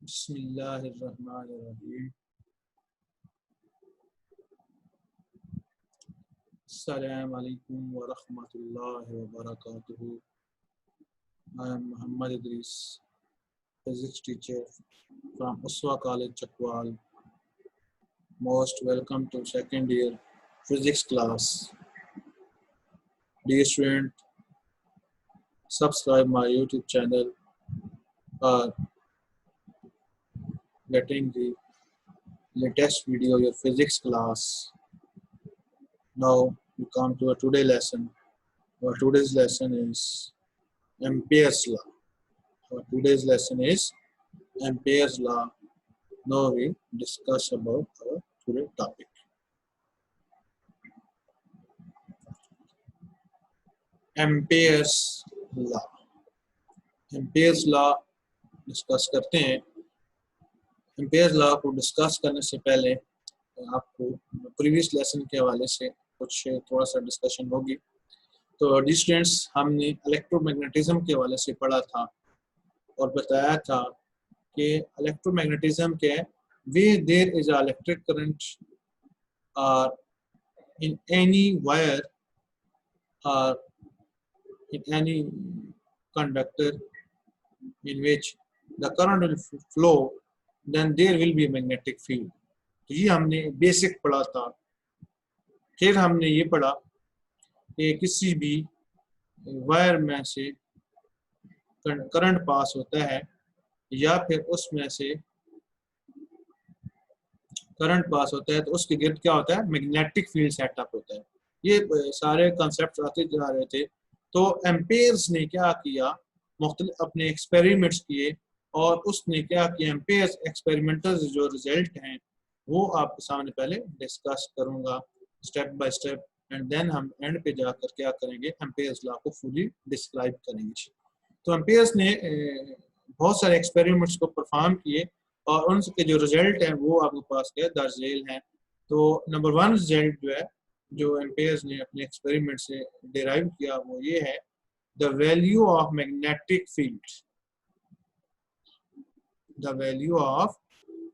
बिस्मिल्लाहिर्रहमानिर्रहीम। अस्सलाम वालेकुम व रहमतुल्लाहि व बरकातुहू। I am Muhammad Idris, physics teacher from Uswa College, Chakwal. Most welcome to second year physics class. Dear student, subscribe my YouTube channel for getting the latest video of your physics class. Now we come to our today lesson. Our today's lesson is Ampere's law. Our today's lesson is Ampere's law. Now we discuss about our today's topic. Ampere's law. Ampere's law discuss करते हैं। Ampere's law को discuss करने से पहले आपको previous lesson के हवाले से कुछ थोड़ा सा डिस्कशन होगी। तो डी स्टूडेंट्स, हमने इलेक्ट्रोमैग्नेटिज्म के हवाले से पढ़ा था और बताया था कि इलेक्ट्रोमैग्नेटिज्म के way there is a electric current in any wire और in any conductor in which the current will flow, then there will be a magnetic field. तो ये हमने बेसिक पढ़ा था। फिर हमने ये पढ़ा कि किसी भी वायर में से करंट पास होता है या फिर उसमें से करंट पास होता है तो उसके गिर्द क्या होता है, मैग्नेटिक फील्ड सेटअप होता है। ये सारे कॉन्सेप्ट आते जा रहे थे। तो एम्पेयर्स ने क्या किया, मुख्तलिफ अपने एक्सपेरिमेंट्स किए और उसने क्या किया, एम्पेयर्स एक्सपेरिमेंटल जो रिजल्ट हैं वो आपके सामने पहले डिस्कस करूंगा step by step, and then हम एंड पे जाकर क्या करेंगे, एम्पेयर्स लॉ को फुली डिस्क्राइब करेंगे। तो एम्पेयर्स ने बहुत सारे एक्सपेरिमेंट्स को परफॉर्म किए और उनके जो रिजल्ट हैं वो आपके पास क्या दर्ज झेल हैं। तो नंबर 1 रिजल्ट जो है, जो एम्पेयर्स ने अपने एक्सपेरिमेंट से डिराइव किया, वो ये है, the value of magnetic field. The value of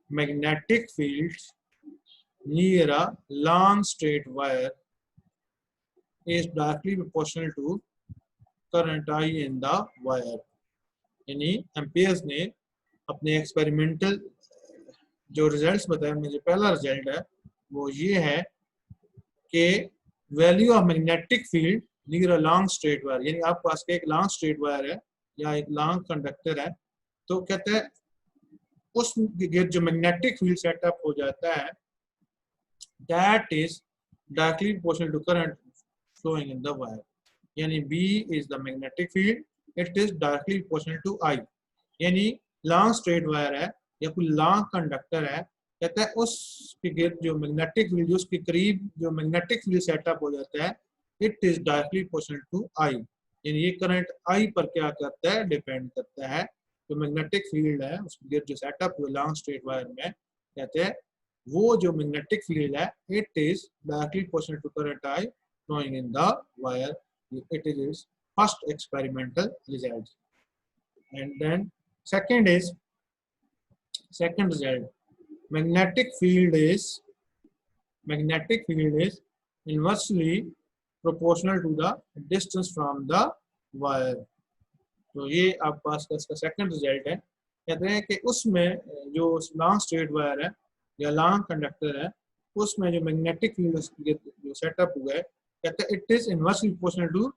magnetic field near a long straight wire is directly proportional to current I in the wire. यानी एम्पियर्स ने अपने एक्सपेरिमेंटल जो रिजल्ट्स बताए, मुझे पहला रिजल्ट है वो ये है कि value of magnetic field near a long straight wire, यानी आपके पास एक लॉन्ग स्ट्रेट वायर है या एक लॉन्ग कंडक्टर है, तो कहते हैं उस जो मैग्नेटिक फील्ड सेटअप हो जाता है, that is directly proportional to current flowing in the wire. यानी B is the magnetic field, it is directly proportional to I। यानी लॉन्ग स्ट्रेट वायर है या कोई लॉन्ग कंडक्टर है, कहता है उसके गिर्द जो मैग्नेटिक फील्ड, जो उसके करीब जो मैग्नेटिक फील्ड सेटअप हो जाता है, it is directly proportional to I। यानी ये करंट I पर क्या करता है, डिपेंड करता है। जो मैग्नेटिक फील्ड है उसके गिर्द जो सेटअप हुआ लॉन्ग स्ट्रेट वायर में, कहते हैं वो जो मैग्नेटिक फील्ड है, it is directly proportional to current I flowing in the wire. It is first experimental result. And then second result, magnetic field is inversely proportional to the distance from the wire. तो ये आप पास का इसका second result है। कहते हैं कि उसमें जो लॉन्ग स्ट्रेट वायर है या लॉन्ग कंडक्टर है, उसमें जो मैग्नेटिक फील्ड जो सेटअप हुआ है, कहते हैं it is inversely proportional to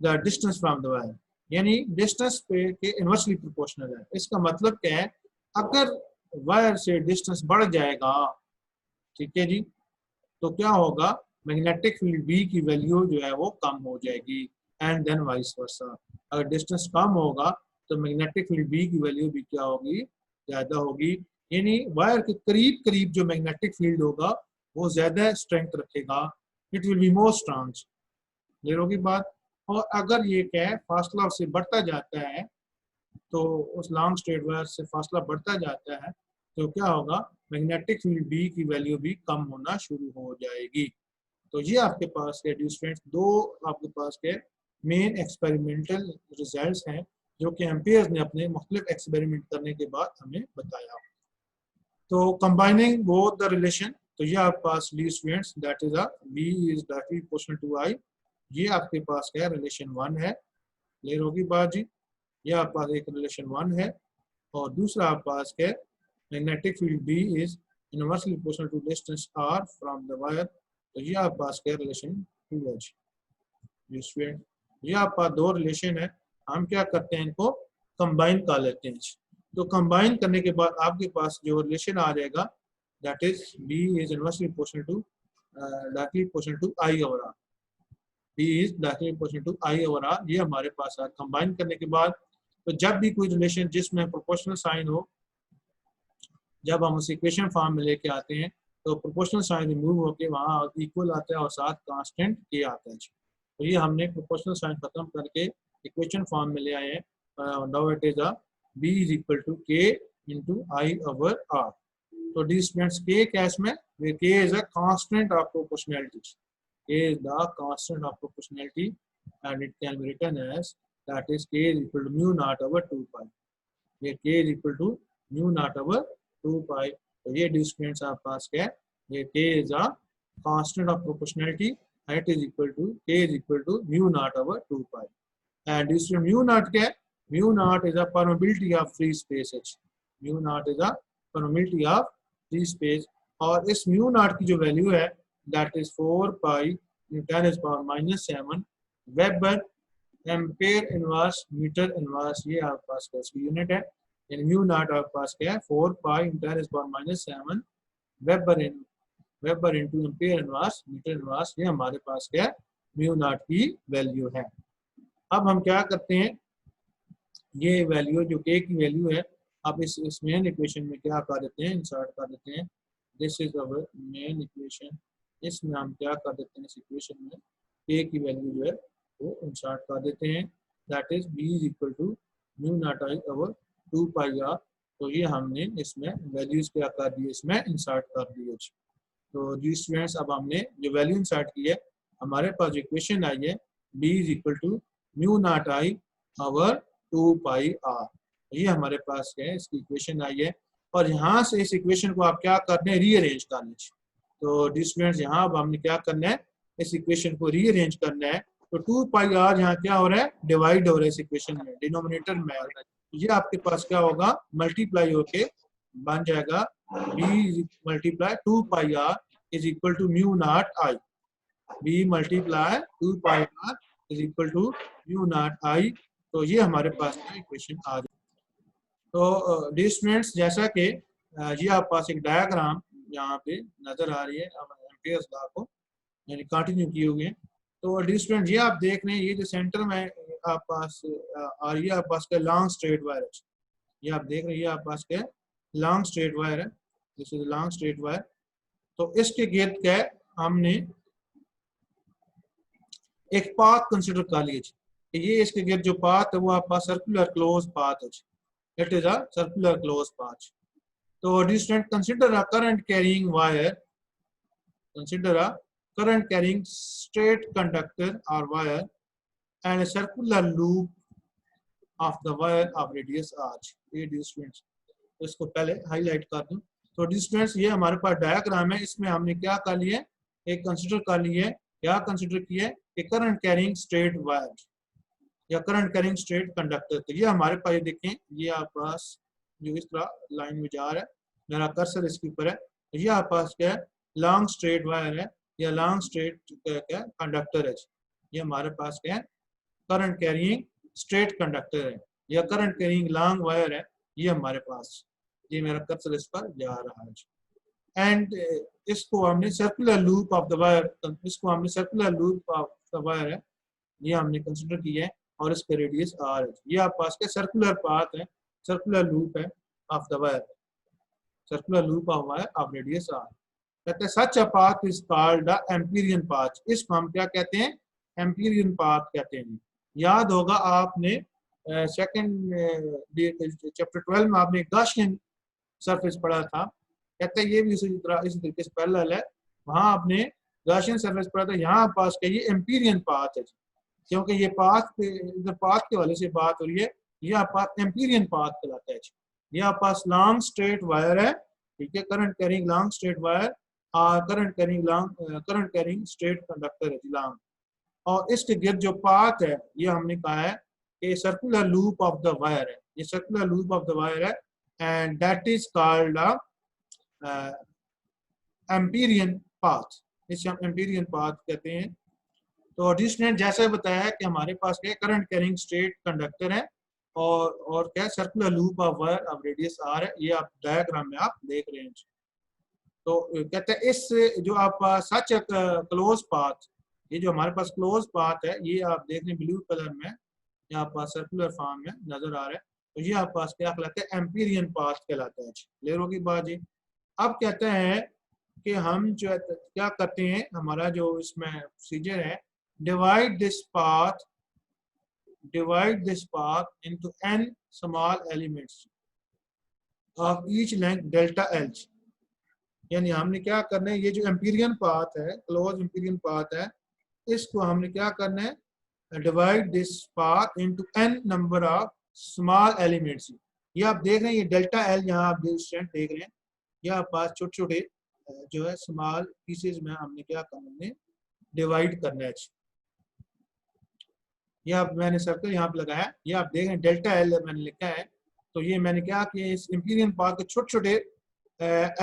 the distance from the wire. यानी डिस्टेंस पे के इनवर्सली प्रोपोर्शनल है। इसका मतलब क्या है, अगर वायर से डिस्टेंस बढ़ जाएगा, ठीक है जी, तो क्या होगा, मैग्नेटिक फील्ड B की वैल्यू जो है वो कम हो जाएगी, एंड देन वाइस वर्सा। अगर डिस्टेंस कम होगा तो मैग्नेटिक फील्ड B की वैल्यू भी क्या होगी, ज़्यादा होगी। यानी वायर के करीब करीब जो मैग्नेटिक फील्ड होगा वो ज़्यादा स्ट्रेंथ रखेगा, it will be more strong. Clear होगी बात। और अगर ये क्या है, फासला उससे बढ़ता जाता है, तो उस लॉन्ग स्ट्रेट वायर से फासला बढ़ता जाता है, तो क्या होगा, मैग्नेटिक फील्ड B की वैल्यू भी कम होना शुरू हो जाएगी। तो ये आपके पास के स्टूडेंट्स दो आपके पास के मेन एक्सपेरिमेंटल रिजल्ट्स हैं जो कि एम्पियर्स ने अपने मुख्तलिफ एक्सपेरिमेंट करने के बाद हमें बताया। तो कंबाइनिंग बोथ द रिलेशन, तो ये आपके पास dear students that is B is directly proportional to I, ये आपके पास क्या रिलेशन 1 है। क्लियर होगी बात जी? ये आपके पास एक रिलेशन 1 है और दूसरा आपके पास क्या magnetic field B is inversely proportional to distance R from the wire, तो ये आपके पास क्या रिलेशन 2 है जी स्टूडेंट। ये आपके पास दो रिलेशन है, हम क्या करते हैं इनको कंबाइन कर लेते हैं। तो कंबाइन करने के बाद आपके पास जो रिलेशन आ जाएगा that is B is inversely proportional to directly proportional to I over R, B is directly proportional to I over R, ये हमारे पास है। कंबाइन करने के बाद तो जब भी कोई रिलेशन जिसमें प्रोपोर्शनल साइन हो, जब हम उस इक्वेशन फॉर्म में लेके आते हैं तो प्रोपोर्शनल साइन रिमूव होकर वहाँ इक्वल आता है और साथ कांस्टेंट के आता है। तो ये हमने प्रोपोर्शनल साइन खत्म करके इक्वेशन फॉर्म में ले आए हैं। Now it is B is equal to K into I over R. तो डी स्टूडेंट्स के केस में K is a constant of proportionality, K is the constant of proportionality and it can be written as that is K is equal to mu naught over 2 pi. ये K is equal to mu naught over 2 pi. तो ये D students आपके पास क्या है, ये K is a constant of proportionality and it is equal to k is equal to mu naught over 2 pi, and this mu naught क्या है, mu naught is a permeability of free space h, mu naught is a permeability of free space, और इस mu naught की जो value है that is 4 pi into 10 is power minus 7 Weber ampere inverse metre inverse, ये आपके पास इसकी unit है। इन mu naught आपके पास क्या है 4 pi into 10 is power minus 7 weber into ampere inverse metre inverse, ये हमारे पास क्या है म्यू नॉट की वैल्यू है। अब हम क्या करते हैं, ये वैल्यू जो के की वैल्यू है अब इस मेन इक्वेशन में क्या कर देते हैं, इंसर्ट कर देते हैं। This is our main equation, इसमें हम क्या कर देते हैं, इस इक्वेशन में के की वैल्यू जो है वो इंसर्ट कर देते हैं। That is B is equal to mu naught I over 2 pi R. तो ये हमने इसमें वैल्यूज क्या कर दिए, इसमें इंसर्ट कर दिए। तो जी स्टूडेंट्स अब हमने जो वैल्यू इंसर्ट की है, हमारे पास जो इक्वेशन आई है b is equal to mu naught I over 2 pi R, ये हमारे पास क्या है इसकी इक्वेशन आई है। और यहाँ से इस इक्वेशन को आप क्या करने हैं, रीअरेंज करने। तो जी स्टूडेंट्स यहाँ अब हमने क्या करना है, इस इक्वेशन को रीअरेंज करना है। तो 2 पाई आर यहाँ क्या हो रहा है, डिवाइड हो रहा है इस इक्वेशन में, डिनोमिनेटर में आ रहा है। ये आपके पास क्या होगा, मल्टीप्लाई होके बन जाएगा b multiply 2 pi R is equal to mu naught I, b multiply 2 pi R is equal to mu naught I. तो ये हमारे पास इक्वेशन आ रही है। तो डी स्टूडेंट्स जैसा कि ये आपके पास एक डायग्राम यहाँ पे नजर आ रही है एम्पियर्स लॉ को यानी कंटिन्यू किए हुए हैं। तो डी स्टूडेंट ये आप देख रहे हैं, ये जो सेंटर में आप पास आ रही है, आपके पास क्या लॉन्ग स्ट्रेट वायर है, ये आप देख रहे हैं, ये आपके पास क्या लॉन्ग स्ट्रेट वायर है, this is long straight wire. तो इसके गिर्द क्या है, हमने एक पाथ कंसिडर कर लिया कि ये इसके गिर्द जो पाथ है वो आपके पास सर्कुलर क्लोज पाथ है, it is a circular close path. तो distant consider a current carrying wire, consider a current carrying straight conductor और wire and a circular loop of the wire of radius r। ये distance तो इसको पहले highlight कर दूं। तो distance ये हमारे पास डायग्राम है, इसमें हमने क्या कर लिया, एक कंसिडर कर लिया, क्या कंसिडर किया है कि करंट कैरिंग स्ट्रेट वायर या करंट कैरिंग स्ट्रेट कंडक्टर। तो ये हमारे पास ये देखें, ये आपके पास जो इस तरह लाइन में जा रहा है, मेरा कर्सर इसके ऊपर है, ये आपके पास क्या है लॉन्ग स्ट्रेट वायर है या लॉन्ग स्ट्रेट क्या कंडक्टर है। ये हमारे पास क्या है करंट कैरिंग स्ट्रेट कंडक्टर है या करंट कैरिंग लॉन्ग वायर है, ये हमारे पास, ये मेरा कर्सर इस पर जा रहा है। एंड इसको हमने circular loop of the wire, इसको हमने circular loop of the wire है, ये हमने कंसिडर किया है और इसका रेडियस r है। ये आपके पास क्या सर्कुलर पाथ है, सर्कुलर लूप है of the wire, circular loop of wire of radius r। कहते हैं such a path is called the Amperian path, इसको हम क्या कहते हैं, एम्पीरियन पाथ कहते हैं। याद होगा आपने सेकंड चैप्टर 12 में आपने गॉसियन सरफेस पढ़ा था, कहते हैं ये भी इसी तरीके से पैरेलल है, वहां आपने गॉसियन सरफेस पढ़ा था। यहाँ पास का ये एम्पीरियन पाथ है, क्योंकि ये पाथ के हवाले से बात हो रही है ये आपके पास एम्पीरियन पाथ कहलाता है। ये आपके पास लॉन्ग स्ट्रेट वायर है, ठीक है, current carrying long straight wire, current carrying straight conductor है लॉन्ग, और इसके गिर्द जो पाथ है ये हमने कहा है कि circular loop of the wire है, ये circular loop of the wire है, and that is called Amperian path, इसे हम एम्पीरियन पाथ कहते हैं। तो स्टूडेंट जैसे बताया कि हमारे पास क्या करंट कैरिंग स्ट्रेट कंडक्टर है और क्या circular loop of wire of radius R है, ये आप डायग्राम में आप देख रहे हैं। तो कहते हैं इस जो आप सच क्लोज पाथ, ये जो हमारे पास क्लोज पाथ है ये आप देख रहे हैं ब्लू कलर में, ये आप पास सर्कुलर फॉर्म में नजर आ रहा है, तो ये आप पास क्या कहलाता है एम्पीरियन पाथ कहलाता है। क्लियर होगी बात जी। अब कहते हैं कि हम जो है क्या करते हैं, हमारा जो इसमें प्रोसीजर है, divide this path into n small elements of each length delta L। यानी हमने क्या करना है, ये जो एम्पीरियन पाथ है, क्लोज एम्पीरियन पाथ है, इसको हमने क्या करना है, divide this path into n number of small elements. ये आप देख रहे हैं, ये डेल्टा एल यहाँ आप देख रहे हैं, ये आप पास छोटे छोटे जो है स्मॉल पीसेज में हमने क्या करना है, डिवाइड करना है। ये आप मैंने सर्कल यहाँ पे लगाया, ये आप देख रहे हैं डेल्टा एल मैंने लिखा है। तो ये मैंने क्या किया, इस एम्पीरियन पाथ के छोटे छोटे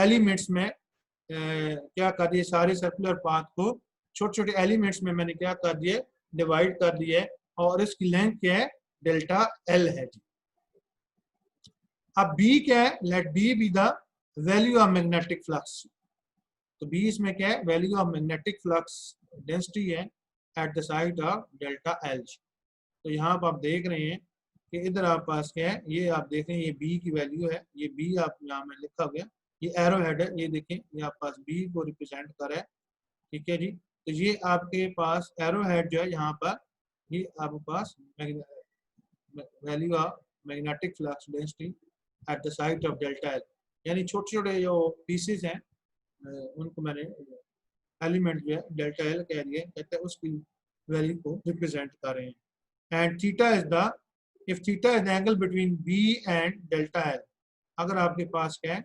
एलिमेंट्स में क्या कर दिए, सारे सर्कुलर पाथ को छोटे छोटे एलिमेंट्स में मैंने क्या कर दिए, डिवाइड कर दिए, और इसकी लेंथ क्या है, डेल्टा एल है जी। अब बी क्या है, let B be the value of magnetic flux. तो बी इसमें क्या है, value of magnetic flux density है at the side of delta L. तो यहाँ पर आप देख रहे हैं कि इधर आप पास क्या है, ये आप देख रहे हैं, ये बी की वैल्यू है, ये बी आप यहाँ में लिखा गया, ये एरो हेड है, ये देखें, ये आप पास बी को रिप्रेजेंट कर रहा है, ठीक है जी। तो ये आपके पास एरो हेड जो है यहाँ पर, ये आपके पास value of magnetic flux density at the side of delta L, यानी छोटे छोटे जो पीसेस हैं उनको मैंने एलिमेंट जो है डेल्टा एल कह दिए, कहते हैं उसकी वैल्यू को रिप्रेजेंट कर रहे हैं। And theta is if theta is the angle between B and delta L, अगर आपके पास क्या है,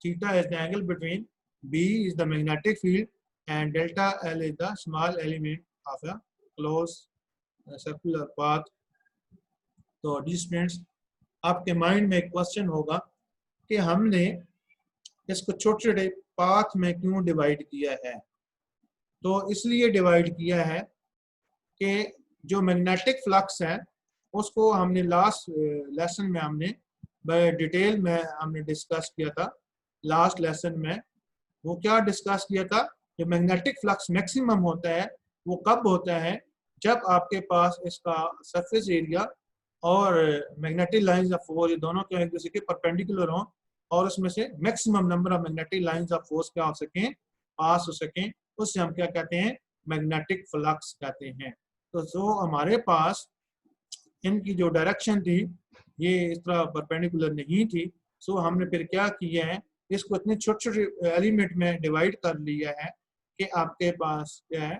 theta is the angle between B is the magnetic field and delta L is the small element of a closed circular path। तो students आपके mind में एक question होगा कि हमने इसको छोटे छोटे पाथ में क्यों डिवाइड किया है। तो इसलिए डिवाइड किया है कि जो मैग्नेटिक फ्लक्स है उसको हमने लास्ट लेसन में हमने डिटेल में हमने डिस्कस किया था। लास्ट लेसन में वो क्या डिस्कस किया था, जो मैग्नेटिक फ्लक्स मैक्सिमम होता है वो कब होता है, जब आपके पास इसका सरफेस एरिया और मैग्नेटिक लाइंस ऑफ फोर्स दोनों के एक दूसरे के परपेंडिकुलर हों और उसमें से maximum number of magnetic lines of force क्या हो सकें, पास हो सकें, उससे हम क्या कहते हैं, मैग्नेटिक फ्लक्स कहते हैं। तो जो हमारे पास इनकी जो डायरेक्शन थी ये इस तरह परपेंडिकुलर नहीं थी, सो हमने फिर क्या किया है, इसको इतने छोटे छोटे एलिमेंट में डिवाइड कर लिया है कि आपके पास क्या है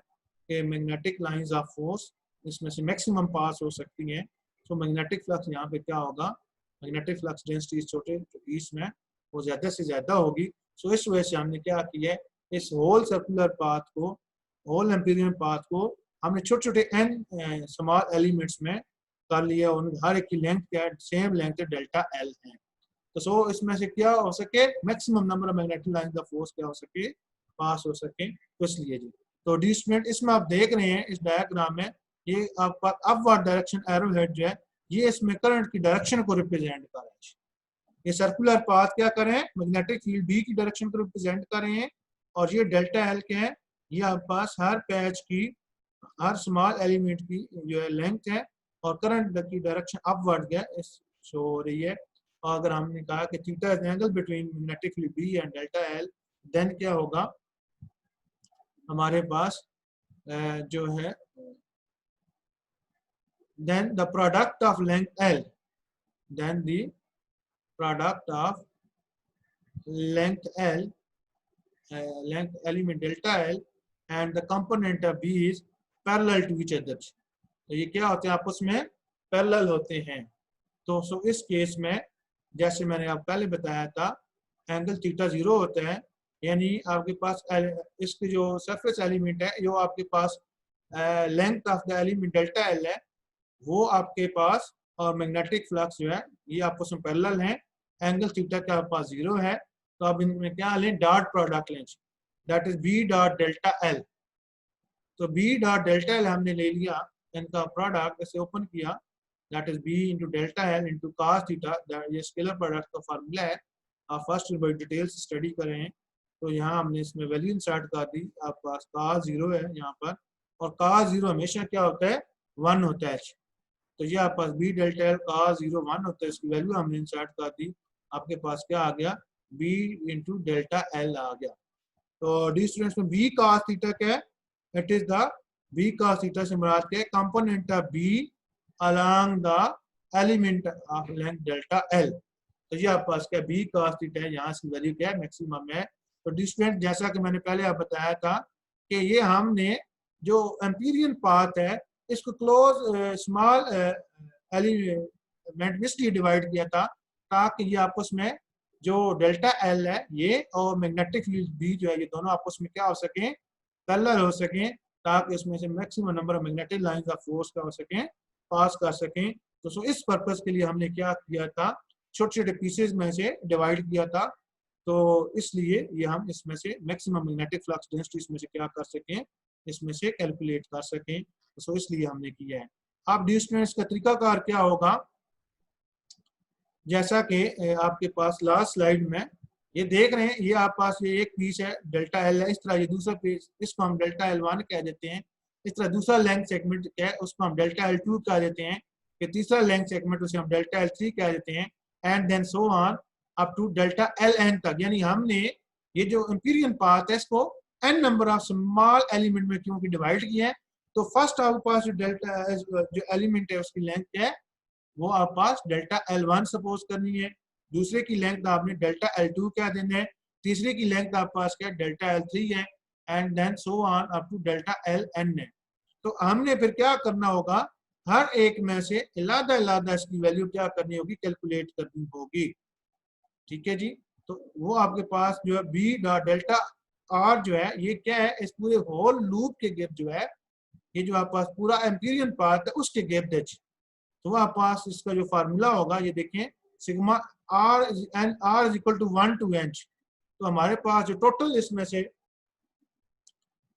कि मैग्नेटिक लाइंस ऑफ फोर्स इसमें से मैक्सिमम पास हो सकती हैं। तो मैग्नेटिक फ्लक्स यहाँ पे क्या होगा, मैग्नेटिक फ्लक्स डेंसिटी छोटे पीस में वो ज़्यादा से ज़्यादा होगी। सो इस वजह से हमने क्या किया है, इस होल सर्कुलर पाथ को, होल एम्पीरियन पाथ को हमने छोटे छोटे एन स्मॉल एलिमेंट्स में कर लिया, उन हर एक की लेंथ क्या है, सेम लेंथ डेल्टा एल है। तो सो इसमें से क्या हो सके, maximum number of magnetic lines of force क्या हो सके, पास हो सके, तो इसलिए जी। तो डी स्टूडेंट इसमें आप देख रहे हैं इस डायग्राम में, ये आपका अपवर्ड डायरेक्शन एरो हेड जो है ये इसमें करंट की डायरेक्शन को रिप्रेजेंट कर रहा है। ये सर्कुलर पाथ क्या कर रहे हैं, मैग्नेटिक फील्ड बी की डायरेक्शन को रिप्रेजेंट कर रहे हैं, और ये डेल्टा एल क्या है, ये आपके पास हर पैच की, हर स्मॉल एलिमेंट की जो है लेंथ है, और करंट की डायरेक्शन अपवर्ड क्या शो हो रही है। और अगर हमने कहा कि theta is angle between magnetic field B and delta L, then क्या होगा हमारे पास जो है, then the product of length L, then the product of length L, length element delta L and the component of B is parallel to each other। तो ये क्या होते हैं, आपस में पैरेलल होते हैं। तो सो इस केस में जैसे मैंने आप पहले बताया था, एंगल थीटा 0 होता है, यानी आपके पास इसके जो सरफेस एलिमेंट है, जो आपके पास length of the element delta L है, वो आपके पास और मैग्नेटिक फ्लक्स जो है ये आपस में पैरेलल है, एंगल थीटा के आपके पास 0 है, तो अब इनमें क्या लें, डॉट प्रोडक्ट लें, that is B dot delta L. तो बी डॉट डेल्टा एल हमने ले लिया, इनका प्रोडक्ट ऐसे ओपन किया, that is B into delta L into cos theta, ये स्केलर प्रोडक्ट का फार्मूला है, आप फर्स्ट बड़ी डिटेल से स्टडी करें। तो यहाँ हमने इसमें वैल्यू इंसर्ट कर दी, आपके पास cos 0 है यहाँ पर, और cos 0 हमेशा क्या होता है, 1 होता है। तो ये आपके पास बी डेल्टा एल cos 0 1 होता है, इसकी वैल्यू हमने इंसर्ट कर दी, आपके पास क्या आ गया, बी इंटू डेल्टा एल आ गया। तो डी स्टूडेंट्स में बी cos थीटा क्या है, it is the B cos theta से मुराद क्या है, component of B along the element of length delta L। तो ये आपके पास क्या बी cos थीटा है, यहाँ इसकी वैल्यू क्या है, मैक्सिमम है। तो डिस्टेंस जैसा कि मैंने पहले आप बताया था कि ये हमने जो एम्पीरियन पाथ है इसको क्लोज स्मॉल एलिमेंट में इसलिए डिवाइड किया था ताकि ये आपस में जो डेल्टा एल है ये और मैग्नेटिक फील्ड बी जो है, ये दोनों आपस में क्या हो सके, पैरेलल हो सकें, ताकि इसमें से maximum number of magnetic lines of force क्या हो सकें, पास कर सकें। तो सो इस पर्पस के लिए हमने क्या किया था, छोटे छोटे पीसेज में से डिवाइड किया था, तो इसलिए ये हम इसमें से मैक्सिमम मैग्नेटिक फ्लक्स डेंसिटी इसमें से क्या कर सकें, इसमें से कैलकुलेट कर सकें। तो सो इसलिए हमने किया है। अब डिस्टेंस का तरीकाकार क्या होगा, जैसा कि आपके पास लास्ट स्लाइड में ये देख रहे हैं, ये आप पास ये एक पीस है डेल्टा एल है, इस तरह ये दूसरा पीस, इसको हम डेल्टा एल 1 कह देते हैं, इस तरह दूसरा लेंथ सेगमेंट क्या है उसको हम डेल्टा एल 2 कह देते हैं, कि तीसरा लेंथ सेगमेंट उसे हम डेल्टा एल 3 कह देते हैं, and then so on up to delta L N तक। यानी हमने ये जो एम्पीरियन पाथ है इसको N number of small element में क्योंकि डिवाइड किया है, तो फर्स्ट आपके पास जो डेल्टा जो एलिमेंट है उसकी लेंथ क्या है, वो आप पास डेल्टा L1 सपोज करनी है, दूसरे की लेंथ आपने डेल्टा L2 क्या देना है, तीसरे की लेंथ आप पास क्या डेल्टा L3 है, and then so on up to delta LN है। तो हमने फिर क्या करना होगा, हर एक में से अलग अलग इसकी वैल्यू क्या करनी होगी, कैलकुलेट करनी होगी। ठीक है जी। तो वो आपके पास जो है बी डॉट डेल्टा आर जो है ये क्या है, इस पूरे होल लूप के गिर्द जो है, ये जो आपके पास पूरा एम्पीरियन पाथ है उसके गिर्द है। तो आप पास इसका जो फार्मूला होगा ये देखें, sigma R N R is equal to 1 to n। तो हमारे पास जो टोटल इसमें से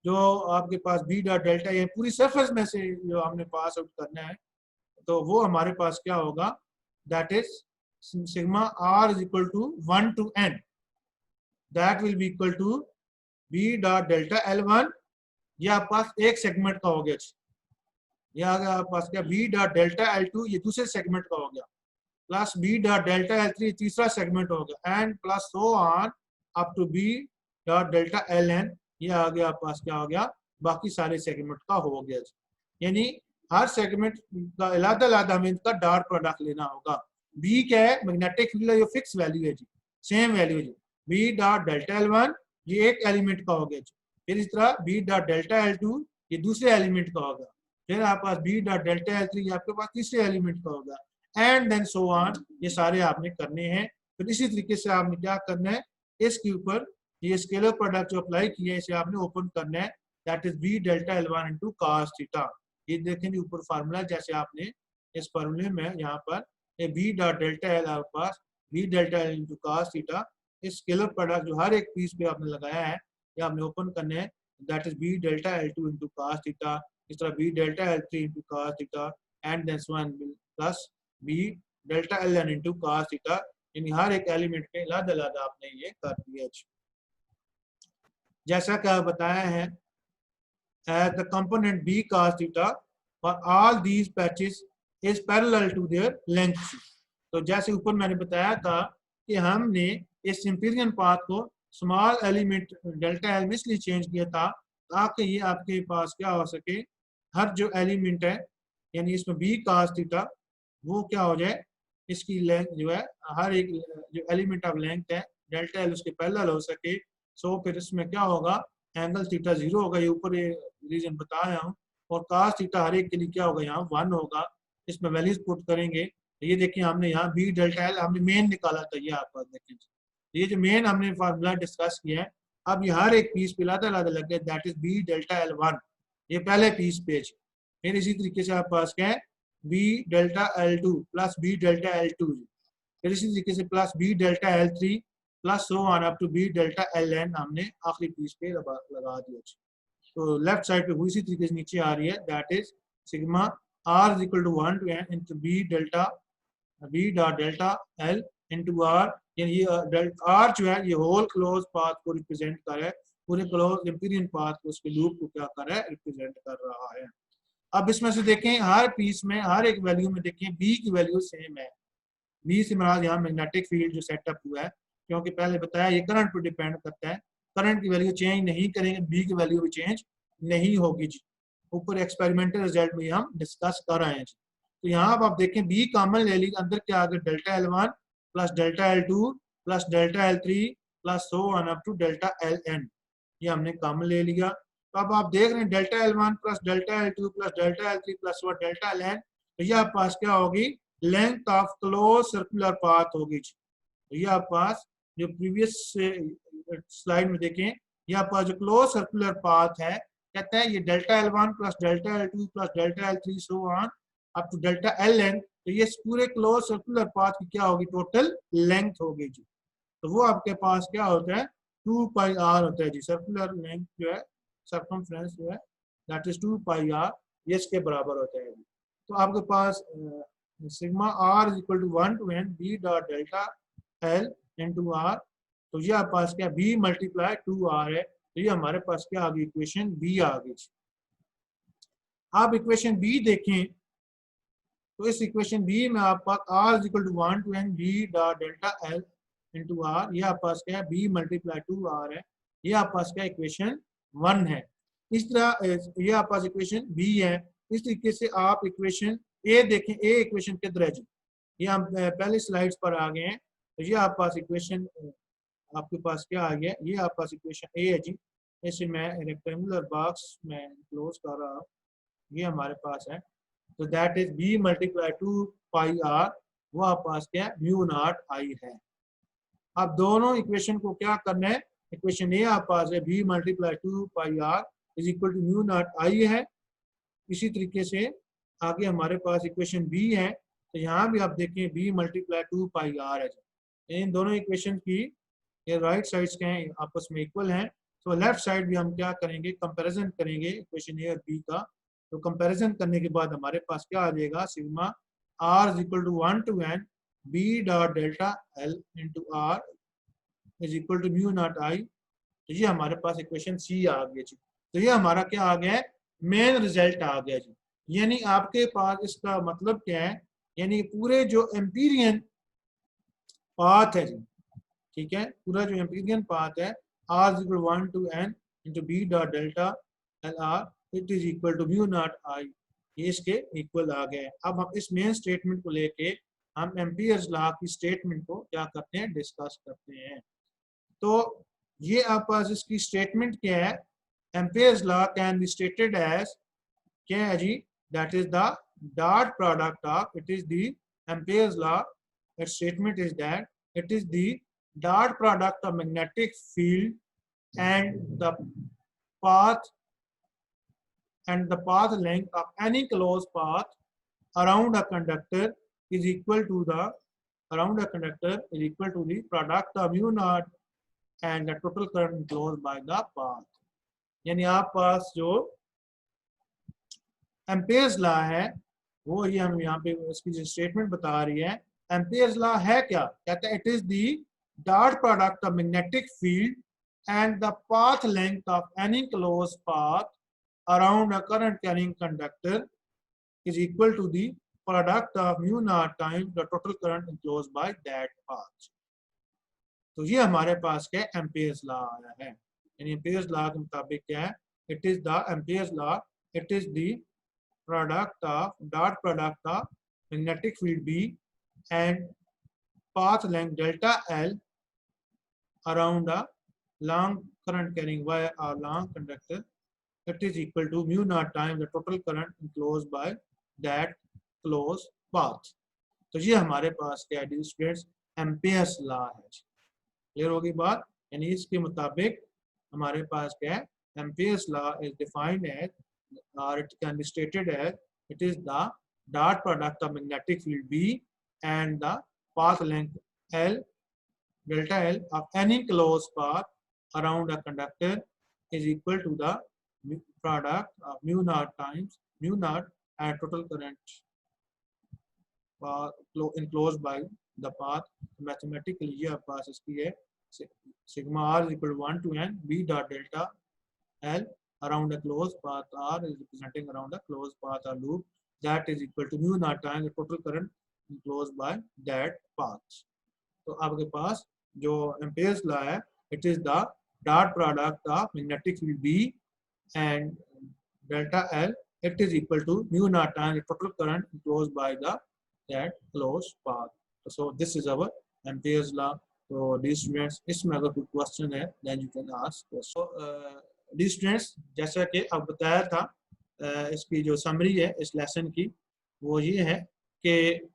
जो आपके पास बी डॉट डेल्टा ये पूरी सरफेस में से जो हमने पास आउट करना है, तो वो हमारे पास क्या होगा, that is sigma R is equal to 1 to n, that will be equal to B dot delta L1, ये आपके पास एक सेगमेंट का हो गया, ये आ गया आपके पास क्या बी डॉट डेल्टा L2, ये दूसरे सेगमेंट का हो गया, plus B dot delta L3 तीसरा सेगमेंट हो गया, and plus so on up to B dot delta LN, ये आ गया आपके पास क्या हो गया, बाकी सारे सेगमेंट का हो गया। यानी हर सेगमेंट का अलग अलग हमें इनका डॉट प्रोडक्ट लेना होगा। बी क्या है, मैग्नेटिक फील्ड है, ये फिक्स वैल्यू है जी, सेम वैल्यू है जी, बी डॉट डेल्टा L1 ये एक एलिमेंट का हो गया जी, फिर इस तरह बी डॉट डेल्टा L2 ये दूसरे एलिमेंट का होगा, फिर आपके पास बी डॉट डेल्टा L3 आपके पास तीसरे एलिमेंट का होगा, एंड देन सो ऑन, ये सारे आपने करने हैं। फिर इसी तरीके से आपने क्या करना है, इसके ऊपर ये स्केलर प्रोडक्ट जो अप्लाई किया है इसे आपने ओपन करना है, that is B delta L1 into cos theta. ये देखेंगे ऊपर फार्मूला, जैसे आपने इस फार्मूले में यहाँ पर ये बी डॉट डेल्टा एल आपके पास B delta L into cos theta, इस स्केलर प्रोडक्ट जो हर एक पीस पे आपने लगाया है ये आपने ओपन करना है, that is B delta L2 into cos theta, इस तरह B delta L3 into cos theta, and then so on plus B delta LN into cos theta. यानी हर एक एलिमेंट पे अलग अलग आपने ये कर दिया। जैसा कि बताया है, the component b cos theta for all these patches is parallel to their length। तो जैसे ऊपर मैंने बताया था कि हमने इस एम्पीरियन पाथ को स्मॉल एलिमेंट डेल्टा एल में इसलिए चेंज किया था ताकि ये आपके पास क्या हो सके, हर जो एलिमेंट है यानी इसमें बी cos थीटा वो क्या हो जाए, इसकी लेंथ जो है हर एक जो एलिमेंट ऑफ लेंथ है डेल्टा एल उसके पैरेलल हो सके। सो फिर इसमें क्या होगा, एंगल थीटा 0 होगा, ये ऊपर ये रीजन बता रहा हूँ, और cos थीटा हर एक के लिए क्या होगा, यहाँ 1 होगा। इसमें वैल्यूज पुट करेंगे तो ये देखिए हमने यहाँ बी डेल्टा एल हमने मेन निकाला था, ये आप पास देखें, ये जो मेन हमने फार्मूला डिस्कस किया है, अब ये हर एक पीस पे लाता लग गया, that is B delta L one, ये पहले पीस पेज। फिर इसी तरीके से आप पास क्या है B delta L two plus B delta L two, फिर इसी तरीके से plus B delta L three plus so on up to B delta L N हमने आखिरी पीस पे लगा दिया। तो लेफ्ट साइड पे इसी तरीके से नीचे आ रही है, that is sigma R is equal to 1 to n into B dot delta L into R, यानी ये आर जो है ये होल क्लोज पाथ को रिप्रेजेंट कर रहा है, पूरे क्लोज एम्पीरियन पाथ को, उसके लूप को क्या कर रहा है, रिप्रेजेंट कर रहा है। अब इसमें से देखें हर पीस में हर एक वैल्यू में देखें बी की वैल्यू सेम है। बी से मराद यहाँ मैग्नेटिक फील्ड जो सेटअप हुआ है, क्योंकि पहले बताया ये करंट पर डिपेंड करता है, करंट की वैल्यू चेंज नहीं करेंगे, बी की वैल्यू भी चेंज नहीं होगी जी। ऊपर एक्सपेरिमेंटल रिजल्ट में हम डिस्कस कर रहे हैं जी। तो यहाँ आप देखें बी कॉमन ले ली, अंदर क्या आ गया delta L one plus delta L two plus delta L three plus so on up to delta L N, ये हमने कॉमन ले लिया। तो अब आप देख रहे हैं delta L one plus delta L two plus delta L three plus delta L N, तो ये आप पास क्या होगी length of close circular path होगी। तो ये आप पास जो प्रीवियस स्लाइड में देखें, ये आप पास जो क्लोज सर्कुलर पाथ है, कहता है ये delta L one plus delta L two plus delta L three so on up to delta L N, तो ये पूरे क्लोज सर्कुलर पाथ की क्या होगी टोटल लेंथ होगी जी। तो वो आपके पास क्या होता है 2 पाई आर होता है जी, सर्कुलर लेंथ जो है सर्कमफ्रेंस जो है दैट इज 2 पाई आर, ये इसके बराबर होता है जी। तो आपके पास sigma R is equal to 1 to n B dot delta L into R, तो ये आपके पास क्या बी मल्टीप्लाई 2r है, तो ये हमारे पास क्या आ गई इक्वेशन बी आ गई। आप इक्वेशन बी देखें तो इस इक्वेशन बी में आप पास r is equal to 1 to n B dot delta L into R, ये आप पास क्या है बी मल्टीप्लाई 2r है, ये आप पास क्या इक्वेशन 1 है। इस तरह ये आप पास इक्वेशन बी है। इस तरीके से आप इक्वेशन ए देखें, ए इक्वेशन किधर है जी, ये हम पहले स्लाइड्स पर आ गए हैं, तो ये आप पास इक्वेशन आपके पास क्या आ गया, ये आप पास इक्वेशन ए है जी। इसे मैं रेक्टेंगुलर बॉक्स में क्लोज कर रहा हूँ, ये हमारे पास है, तो that is B multiply 2 pi R, वो आप पास क्या है म्यू नॉट आई है। अब दोनों इक्वेशन को क्या करना है, इक्वेशन ए आप पास है B multiply 2 pi R is equal to mu naught I है। इसी तरीके से आगे हमारे पास इक्वेशन बी है, तो यहाँ भी आप देखें बी मल्टीप्लाई 2 पाई आर है। इन दोनों इक्वेशन की ये राइट साइड्स के हैं आपस में इक्वल हैं, तो लेफ्ट साइड भी हम क्या करेंगे कंपैरिजन करेंगे इक्वेशन ए और बी का। तो कंपैरिजन करने के बाद हमारे पास क्या आ जाएगा sigma R is equal to 1 to n B dot delta L into R is equal to mu naught I, तो ये हमारे पास इक्वेशन सी आ गया जी। तो ये हमारा क्या आ गया है मेन रिजल्ट आ गया जी। यानी आपके पास इसका मतलब क्या है, यानी पूरे जो एम्पीरियन पाथ है जी, ठीक है, पूरा जो एम्पीरियन पाथ है r is equal 1 to n into B dot delta L R it is equal to mu naught I, ये इसके इक्वल आ गए। अब हम इस मेन स्टेटमेंट को लेके हम एम्पियर्स लॉ की स्टेटमेंट को क्या करते हैं डिस्कस करते हैं। तो ये आप पास इसकी स्टेटमेंट क्या है, Ampere's law can be stated as क्या है जी, that is the dot product of, it is the Ampere's law, its statement is that it is the dot product of magnetic field and the path length of any closed path around a conductor is equal to the product of mu naught and the total current enclosed by the path। यानी आप पास जो amperes law है वो ये हम यहाँ पे इसकी जो स्टेटमेंट बता रही है, एम्पियर्स लॉ है क्या, कहता है it is the dot product of magnetic field and the path length of any close path around a current carrying conductor is equal to the product of mu naught times the total current enclosed by that path. तो ये हमारे पास क्या Ampere's law आया है। यानी Ampere's law के मुताबिक क्या है, it is the Ampere's law, it is the product of dot product of magnetic field B and path length delta L around a long current carrying wire or long conductor, it is equal to mu naught times the total current enclosed by that closed path। तो ये हमारे पास क्या है students, Ampere's law है। Clear होगी बात, यानी इसके मुताबिक हमारे पास क्या है, Ampere's law is defined as or it can be stated as it is the dot product of magnetic field B and the path length L delta L of any closed path around a conductor is equal to the product of mu naught times mu naught and total current enclosed by the path. Mathematically ये आपके पास इसकी है sigma r is equal to 1 to n B dot delta L around a closed path R is representing around a closed path or loop that is equal to mu naught times the total current enclosed by that path. तो आपके पास जो amperes law है, it is the dot product of magnetic field B and delta L, it is equal to mu naught times the total current enclosed by the that closed path. So this is our Ampere's law. So dear students, इसमें अगर कोई question है then you can ask question. So dear students, जैसा कि अब बताया था इसकी जो समरी है इस लेसन की वो ये है कि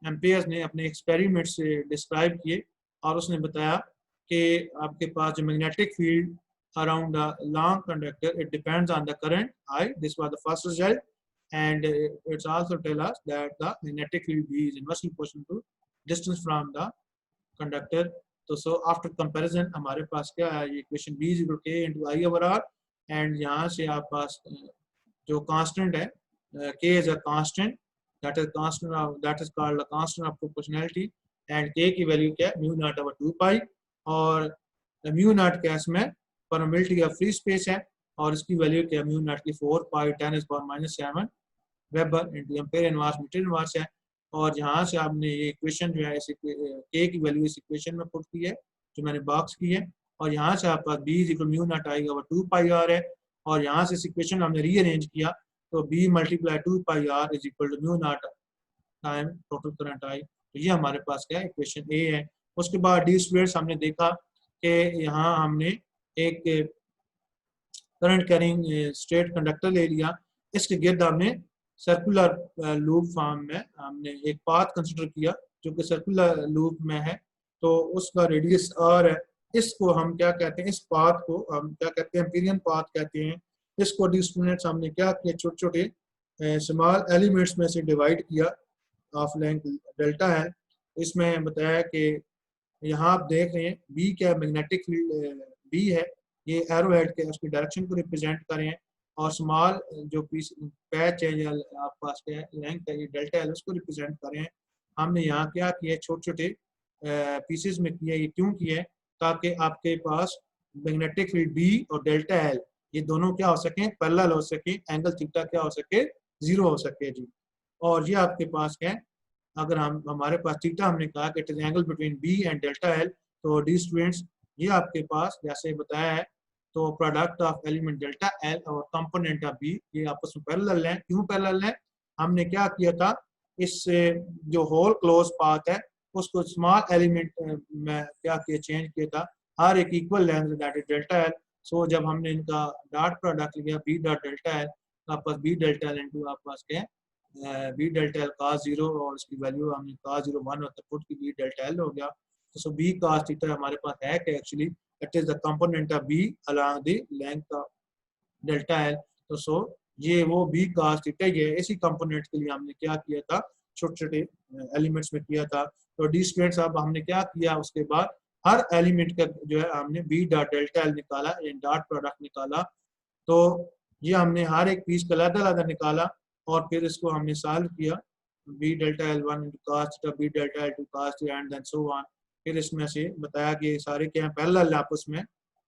एम्पियर्स ने अपने एक्सपेरिमेंट से डिस्क्राइब किए और उसने बताया कि आपके पास जो magnetic field around a long conductor, it depends on the current I. This was the first result, and it's also tell us that the magnetic field B is inversely proportional to distance from the conductor. So after comparison हमारे पास क्या है, ये equation B is equal to K into I over R, and यहाँ से आप पास जो constant है K is a constant, that is constant of, that is called a constant of proportionality, and K की वैल्यू क्या है mu naught over 2 pi, और mu naught case में परमिबिलिटी ऑफ फ्री स्पेस है और इसकी वैल्यू क्या म्यू नॉट की 4 pi 10⁻⁻⁷ weber into ampere inverse metre inverse है। और यहाँ से आपने ये इक्वेशन जो है इस के की वैल्यू इस इक्वेशन में पुट की है जो मैंने बॉक्स की है, और यहाँ से आपका B is equal mu naught I over 2 pi R है, और यहाँ से इस इक्वेशन हमने रीअरेंज किया तो B multiply 2 pi R is equal to mu naught time total current I. तो ये हमारे पास क्या है, इक्वेशन ए है। उसके बाद डी स्क्वायर हमने देखा कि यहाँ हमने एक करंट कैरिंग स्ट्रेट कंडक्टर ले लिया, इसके गिर्द हमने सर्कुलर लूप फॉर्म में हमने एक पाथ कंसिडर किया जो कि सर्कुलर लूप में है, तो उसका रेडियस आर है। इसको हम क्या कहते हैं, इस पाथ को हम क्या कहते हैं, एम्पीरियन पाथ कहते हैं। इसको स्टूडेंट्स हमने क्या किया, छोटे छोटे स्मॉल एलिमेंट्स में से डिवाइड किया ऑफ लेंथ डेल्टा है। इसमें बताया कि यहाँ आप देख रहे हैं बी क्या मैग्नेटिक फील्ड बी है, ये एरो हेड के उसकी डायरेक्शन को रिप्रेजेंट करें, और स्मॉल जो पीस पैच है या आप पास क्या लेंथ है ये डेल्टा एल उसको रिप्रेजेंट करें। हमने यहाँ क्या किया, छोटे छोटे पीसेस में किया। ये क्यों किया, ताकि आपके पास मैग्नेटिक फील्ड बी और डेल्टा एल ये दोनों क्या हो सके, पैरेलल हो सके, एंगल थीटा क्या हो सके, 0 हो सके जी। और ये आपके पास क्या है, अगर हम हमारे पास थीटा हमने कहा कि it is angle between B and delta L, तो डी स्टूडेंट्स ये आपके पास जैसे बताया है, तो product of element delta L और कंपोनेंट ऑफ बी ये आपस में पैरेलल हैं। क्यों पैरेलल हैं, हमने क्या किया था, इससे जो होल क्लोज पाथ है उसको स्मॉल एलिमेंट में क्या किया, चेंज किया था, हर एक equal length that is delta L. So जब हमने इनका डॉट प्रोडक्ट लिया बी डॉट डेल्टा एल, आपस बी डेल्टा एल इंटू आपस के बी डेल्टा एल cos 0 और इसकी वैल्यू हमने cos 0 1 होता पुट की बी डेल्टा एल हो गया। तो सो बी cos थीटा हमारे पास है कि actually it is the component of b along the length of delta l। तो सो ये वो b cos थीटा ये इसी कंपोनेंट के लिए हमने क्या किया था, छोटे छोटे एलिमेंट्स में किया था। तो डी स्क्वायर अब हमने क्या किया, उसके बाद हर एलिमेंट का जो है हमने b डॉट डेल्टा एल निकाला, ये डॉट प्रोडक्ट निकाला। तो ये हमने हर एक पीस का अलग अलग निकाला और फिर इसको हमने सॉल्व किया, b delta L 1 into cos theta, b delta L 2 cos theta and then so on. फिर इसमें से बताया कि सारे क्या हैं, पैरेलल आपस में,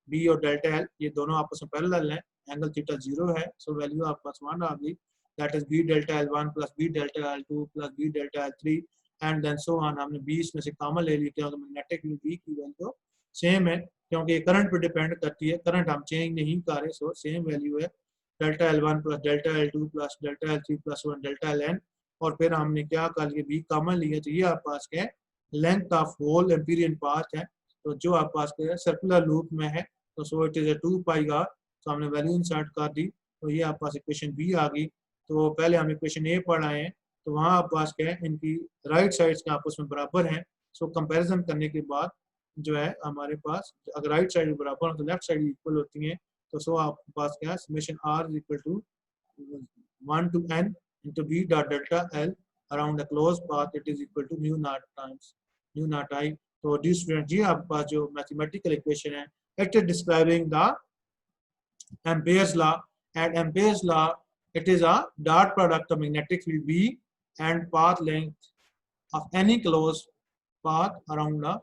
बी और डेल्टा एल ये दोनों आपस में पैरेलल हैं, एंगल थीटा 0 है। सो वैल्यू आपके पास 1 आ गई, that is B delta L 1 plus B delta L 2 plus B delta L 3 and then so on. हमने बी इसमें से कॉमन ले ली क्योंकि मैग्नेटिक फील्ड बी की वैल्यू सेम है, क्योंकि ये करंट पर डिपेंड करती है, करंट हम चेंज नहीं कर रहे, सो सेम वैल्यू है delta L 1 plus delta L 2 plus delta L 3 plus 1 delta L N. और फिर हमने क्या कर लिया, बी कॉमन लिया, तो ये आपके पास क्या है, length of whole Amperian path है। तो जो आपके पास क्या है सर्कुलर लूप में है, तो so it is 2 pi R. तो हमने वैल्यू इंसर्ट कर दी, तो ये आपके पास इक्वेशन बी आ गई। तो पहले हम इक्वेशन ए पढ़ आए हैं, तो वहाँ आप पास क्या है, इनकी राइट साइड्स का आपस में बराबर हैं। सो कंपैरिजन करने के बाद जो है हमारे पास, अगर राइट साइड बराबर हो तो लेफ्ट साइड इक्वल होती हैं। तो सो आप पास क्या है, summation R is equal to 1 to n into b dot delta l around a closed path, it is equal to mu naught times mu naught I. तो डी स्टूडेंट जी, आपके पास जो मैथमेटिकल इक्वेशन है, it is describing the Ampere's law. And Ampere's law, it is a dot product of magnetic field B and path length of any closed path around the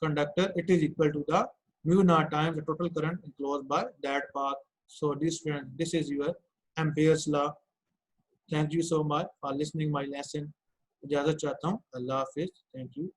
conductor. It is equal to the mu naught times the total current enclosed by that path. So this is your Ampere's law. Thank you so much for listening my lesson. इजाज़त चाहता हूँ। अल्लाह हाफिज़। Thank you.